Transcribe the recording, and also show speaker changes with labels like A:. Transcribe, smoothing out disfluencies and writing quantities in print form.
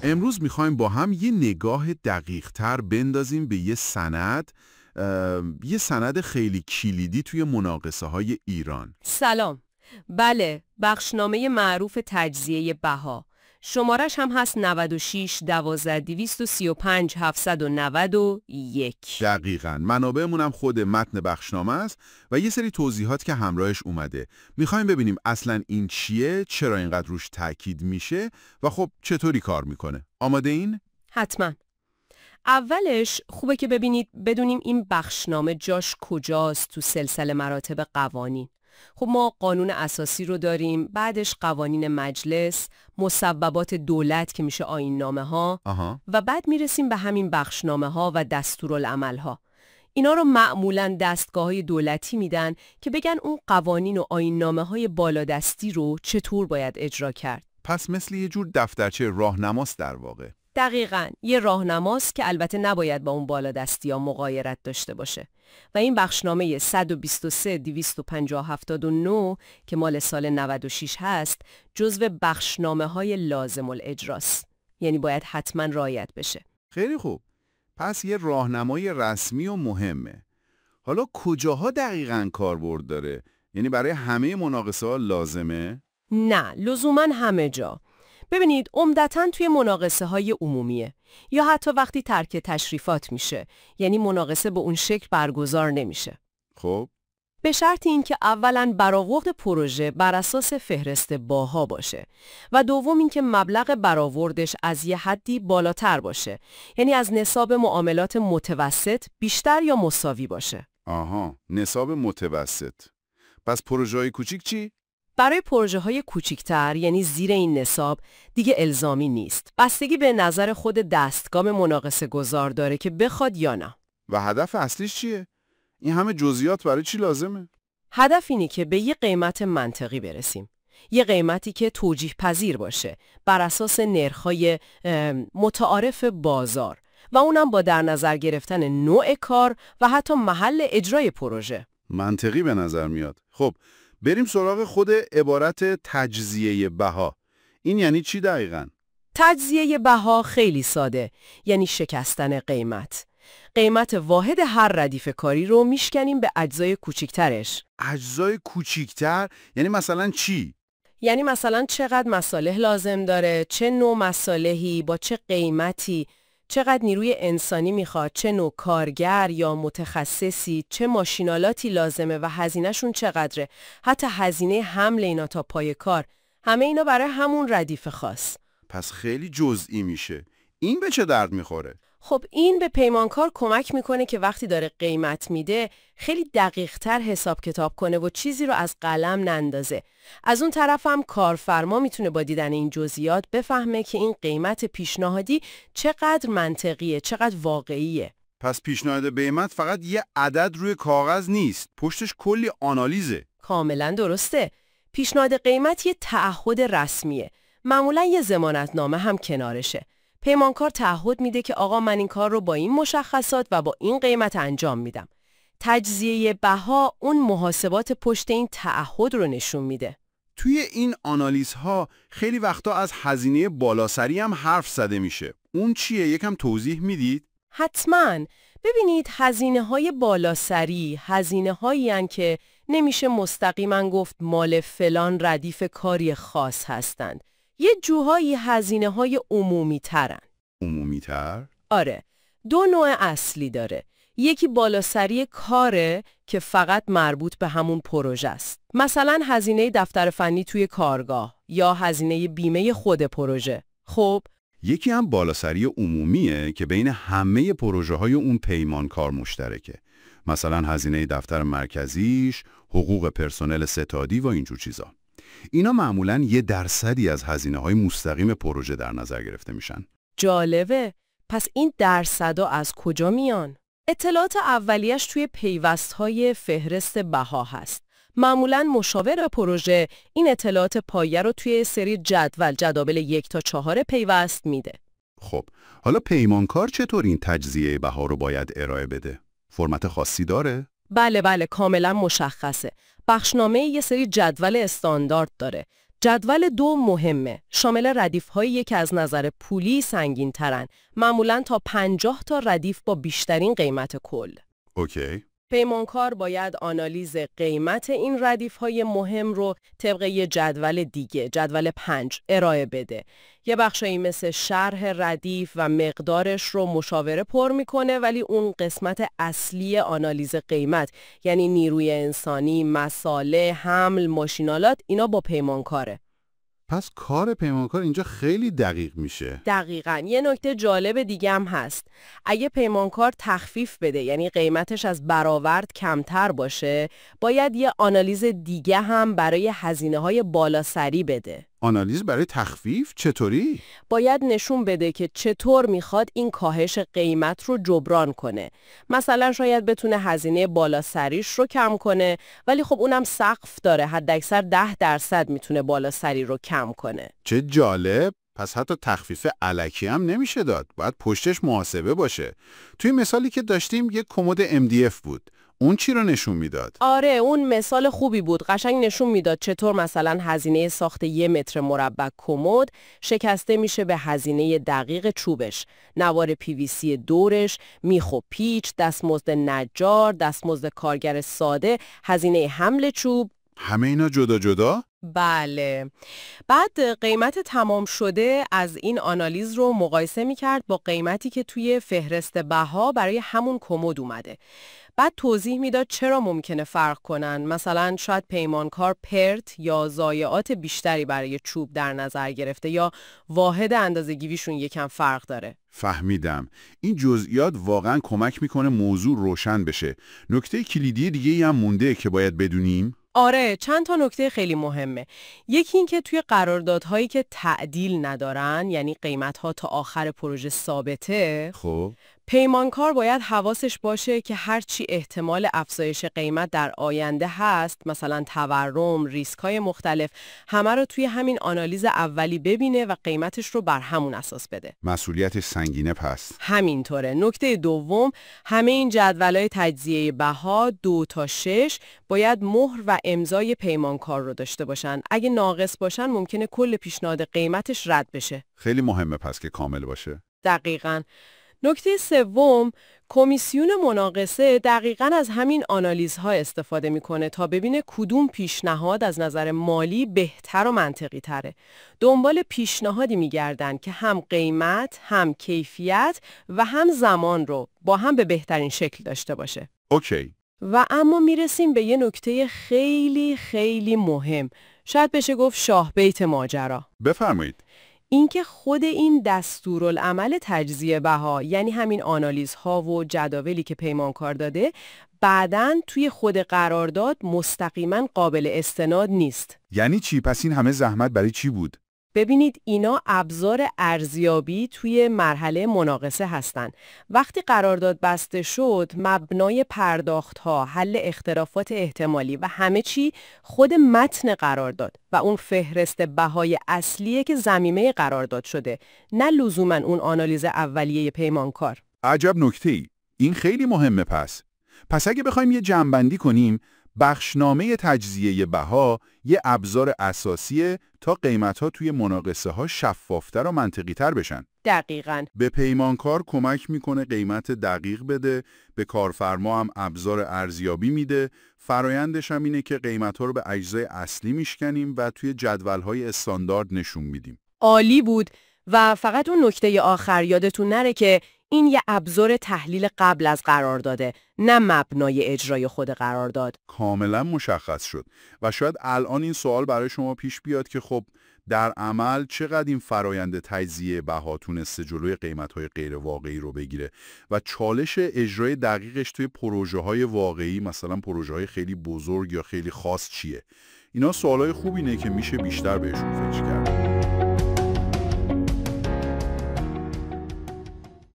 A: امروز میخوایم با هم یه نگاه دقیق تر بندازیم به یه سند خیلی کلیدی توی مناقصه های ایران.
B: سلام. بله، بخشنامه معروف تجزیه بها. شمارش هم هست 96 12 235 791.
A: دقیقاً. منابعمون هم خود متن بخشنامه است و یه سری توضیحات که همراهش اومده. میخوایم ببینیم اصلاً این چیه، چرا اینقدر روش تاکید میشه و خب چطوری کار میکنه. آماده این؟
B: حتما. اولش خوبه که بدونیم این بخشنامه جاش کجاست تو سلسله مراتب قوانین. خب ما قانون اساسی رو داریم، بعدش قوانین مجلس، مصوبات دولت که میشه آیین‌نامه ها و بعد میرسیم به همین بخشنامه ها و دستورالعمل ها. اینا رو معمولاً دستگاه‌های دولتی میدن که بگن اون قوانین و آیین‌نامه های بالادستی رو چطور باید اجرا کرد.
A: پس مثل یه جور دفترچه راهنماست در واقع.
B: دقیقاً، یه راهنماست که البته نباید با اون بالادستی ها مغایرت داشته باشه. و این بخشنامه 123 250 79 که مال سال 96 هست جزو بخشنامه های لازم الاجراست، یعنی باید حتما رعایت بشه.
A: خیلی خوب. پس یه راهنمای رسمی و مهمه. حالا کجاها دقیقاً کاربرد داره؟ یعنی برای همه مناقصه ها لازمه؟
B: نه، لزوماً همه جا. ببینید، عمدتاً توی مناقصه های عمومیه یا حتی وقتی ترک تشریفات میشه، یعنی مناقصه به اون شکل برگزار نمیشه.
A: خب
B: به شرط اینکه اولاً برآورد پروژه بر اساس فهرست باها باشه و دوم اینکه مبلغ برآوردش از یه حدی بالاتر باشه، یعنی از نصاب معاملات متوسط بیشتر یا مساوی باشه.
A: آها، نصاب متوسط. پس پروژه‌های کوچیک چی؟
B: برای پروژه‌های کوچیک‌تر، یعنی زیر این نصاب، دیگه الزامی نیست. بستگی به نظر خود دستگاه مناقصه گذار داره که بخواد یا نه.
A: و هدف اصلیش چیه؟ این همه جزئیات برای چی لازمه؟
B: هدف اینه که به یه قیمت منطقی برسیم. یه قیمتی که توجیه پذیر باشه بر اساس نرخ‌های متعارف بازار و اونم با در نظر گرفتن نوع کار و حتی محل اجرای پروژه.
A: منطقی به نظر میاد. خب بریم سراغ خود عبارت تجزیه بها. این یعنی چی دقیقاً؟
B: تجزیه بها خیلی ساده، یعنی شکستن قیمت. قیمت واحد هر ردیف کاری رو میشکنیم به اجزای کوچیکترش.
A: اجزای کوچیکتر یعنی مثلا چی؟
B: یعنی مثلا چقدر مصالح لازم داره، چه نوع مصالحی، با چه قیمتی، چقدر نیروی انسانی میخواد، چه نوع کارگر یا متخصصی، چه ماشینالاتی لازمه و هزینهشون چقدره، حتی هزینه حمل اینا تا پای کار. همه اینا برای همون ردیف خاص.
A: پس خیلی جزئی میشه. این به چه درد میخوره؟
B: خب این به پیمانکار کمک میکنه که وقتی داره قیمت میده خیلی دقیق‌تر حساب کتاب کنه و چیزی رو از قلم نندازه. از اون طرف هم کارفرما میتونه با دیدن این جزئیات بفهمه که این قیمت پیشنهادی چقدر منطقیه، چقدر واقعیه.
A: پس پیشنهاد قیمت فقط یه عدد روی کاغذ نیست، پشتش کلی آنالیزه.
B: کاملا درسته. پیشنهاد قیمت یه تعهد رسمیه. معمولا یه ضمانتنامه هم کنارشه. پیمانکار تعهد میده که آقا من این کار رو با این مشخصات و با این قیمت انجام میدم. تجزیه بها اون محاسبات پشت این تعهد رو نشون میده.
A: توی این آنالیزها خیلی وقتا از هزینه بالاسری هم حرف زده میشه. اون چیه؟ یکم توضیح میدید؟
B: حتماً. ببینید، هزینه‌های بالاسری هزینه‌هایی هستند که نمیشه مستقیما گفت مال فلان ردیف کاری خاص هستند. یه جوهایی هزینه‌های عمومی ترن.
A: عمومی تر؟
B: آره. دو نوع اصلی داره. یکی بالاسری کاره که فقط مربوط به همون پروژه است. مثلا هزینه دفتر فنی توی کارگاه یا هزینه بیمه خود پروژه. خب
A: یکی هم بالاسری عمومیه که بین همه پروژه‌های اون پیمانکار مشترکه. مثلا هزینه دفتر مرکزیش، حقوق پرسنل ستادی و اینجور چیزا. اینا معمولاً 1% از هزینه‌های مستقیم پروژه در نظر گرفته میشن.
B: جالبه. پس این درصدا از کجا میان؟ اطلاعات اولیش توی پیوست‌های فهرست بها هست. معمولاً مشاور پروژه این اطلاعات پایه رو توی سری جدول 1 تا 4 پیوست میده.
A: خب، حالا پیمانکار چطور این تجزیه بها رو باید ارائه بده؟ فرمت خاصی داره؟
B: بله کاملا مشخصه. بخشنامه یه سری جدول استاندارد داره. جدول 2 مهمه. شامل ردیف‌هایی که از نظر پولی سنگین ترن. معمولاً تا 50 تا ردیف با بیشترین قیمت کل.
A: اوکی.
B: پیمانکار باید آنالیز قیمت این ردیف‌های مهم رو طبق یه جدول دیگه، جدول 5 ارائه بده. یه بخشایی مثل شرح ردیف و مقدارش رو مشاوره پر میکنه، ولی اون قسمت اصلی آنالیز قیمت، یعنی نیروی انسانی، مساله، حمل، ماشینالات، اینا با پیمانکاره.
A: پس کار پیمانکار اینجا خیلی دقیق میشه.
B: دقیقاً. یه نکته جالب دیگه هم هست. اگه پیمانکار تخفیف بده، یعنی قیمتش از برآورد کمتر باشه، باید یه آنالیز دیگه هم برای هزینه‌های بالاسری بده.
A: آنالیز برای تخفیف چطوری؟
B: باید نشون بده که چطور میخواد این کاهش قیمت رو جبران کنه. مثلا شاید بتونه هزینه بالاسریش رو کم کنه، ولی خب اونم سقف داره، حداکثر 10% میتونه بالاسری رو کم کنه.
A: چه جالب! پس حتی تخفیف الکی هم نمیشه داد. باید پشتش محاسبه باشه. توی مثالی که داشتیم یک کمد MDF بود. اون چی رو نشون میداد؟
B: آره، اون مثال خوبی بود. قشنگ نشون میداد چطور مثلا هزینه ساخت 1 متر مربع کمد شکسته میشه به هزینه دقیق چوبش، نوار PVC دورش، میخ و پیچ، دستمزد نجار، دستمزد کارگر ساده، هزینه حمل چوب.
A: همه اینا جدا جدا؟
B: بله. بعد قیمت تمام شده از این آنالیز رو مقایسه میکرد با قیمتی که توی فهرست بها برای همون کمد اومده. بعد توضیح میداد چرا ممکنه فرق کنن. مثلا شاید پیمانکار پرت یا ضایعات بیشتری برای چوب در نظر گرفته، یا واحد اندازه‌گیریشون یکم فرق داره.
A: فهمیدم. این جزئیات واقعا کمک میکنه موضوع روشن بشه. نکته کلیدی دیگه‌ای هم مونده که باید بدونیم؟
B: آره، چند تا نکته خیلی مهمه. یکی این که توی قراردادهایی که تعدیل ندارن، یعنی قیمت‌ها تا آخر پروژه ثابته،
A: خب
B: پیمانکار باید حواسش باشه که هرچی احتمال افزایش قیمت در آینده هست، مثلا تورم، ریسک‌های مختلف، همه رو توی همین آنالیز اولی ببینه و قیمتش رو بر همون اساس بده.
A: مسئولیتش سنگینه پس.
B: همینطوره. نکته دوم، همه این جدولای تجزیه بها 2 تا 6 باید مهر و امضای پیمانکار رو داشته باشن. اگه ناقص باشن ممکنه کل پیشنهاد قیمتش رد بشه.
A: خیلی مهمه پس که کامل باشه.
B: دقیقاً. نکته سوم، کمیسیون مناقصه دقیقاً از همین آنالیزها استفاده میکنه تا ببینه کدوم پیشنهاد از نظر مالی بهتر و منطقی تره. دنبال پیشنهادی میگردن که هم قیمت، هم کیفیت و هم زمان رو با هم به بهترین شکل داشته باشه.
A: اوکی.
B: و اما میرسیم به یه نکته خیلی خیلی مهم. شاید بشه گفت شاه بیت ماجرا.
A: بفرمایید.
B: اینکه خود این دستورالعمل تجزیه بها، یعنی همین آنالیزها و جداولی که پیمانکار داده، بعداً توی خود قرارداد مستقیما قابل استناد نیست.
A: یعنی چی؟ پس این همه زحمت برای چی بود؟
B: ببینید، اینا ابزار ارزیابی توی مرحله مناقصه هستن. وقتی قرارداد بسته شد، مبنای پرداخت‌ها، حل اختلافات احتمالی و همه چی خود متن قرارداد و اون فهرست بهای اصلیه که ضمیمه قرارداد شده، نه لزوماً اون آنالیز اولیه پیمانکار.
A: عجب نکته‌ای. این خیلی مهمه پس اگه بخوایم یه جمع‌بندی کنیم، بخشنامه تجزیه بها یه ابزار اساسیه تا قیمت‌ها توی مناقصه‌ها شفافتر و منطقی‌تر بشن.
B: دقیقاً.
A: به پیمانکار کمک میکنه قیمت دقیق بده، به کارفرما هم ابزار ارزیابی میده. فرایندش هم اینه که قیمت‌ها رو به اجزای اصلی میشکنیم و توی جدول‌های استاندارد نشون میدیم.
B: عالی بود. و فقط اون نکته آخر یادتون نره که این یه ابزار تحلیل قبل از قرارداده، نه مبنای اجرای خود قرارداد.
A: کاملا مشخص شد. و شاید الان این سوال برای شما پیش بیاد که خب در عمل چقدر این فرایند تجزیه بها تونسته جلوی قیمت‌های غیر واقعی رو بگیره و چالش اجرای دقیقش توی پروژه‌های واقعی، مثلا پروژه‌های خیلی بزرگ یا خیلی خاص چیه؟ اینا سوالای خوبینه که میشه بیشتر بهشون فکر کرد.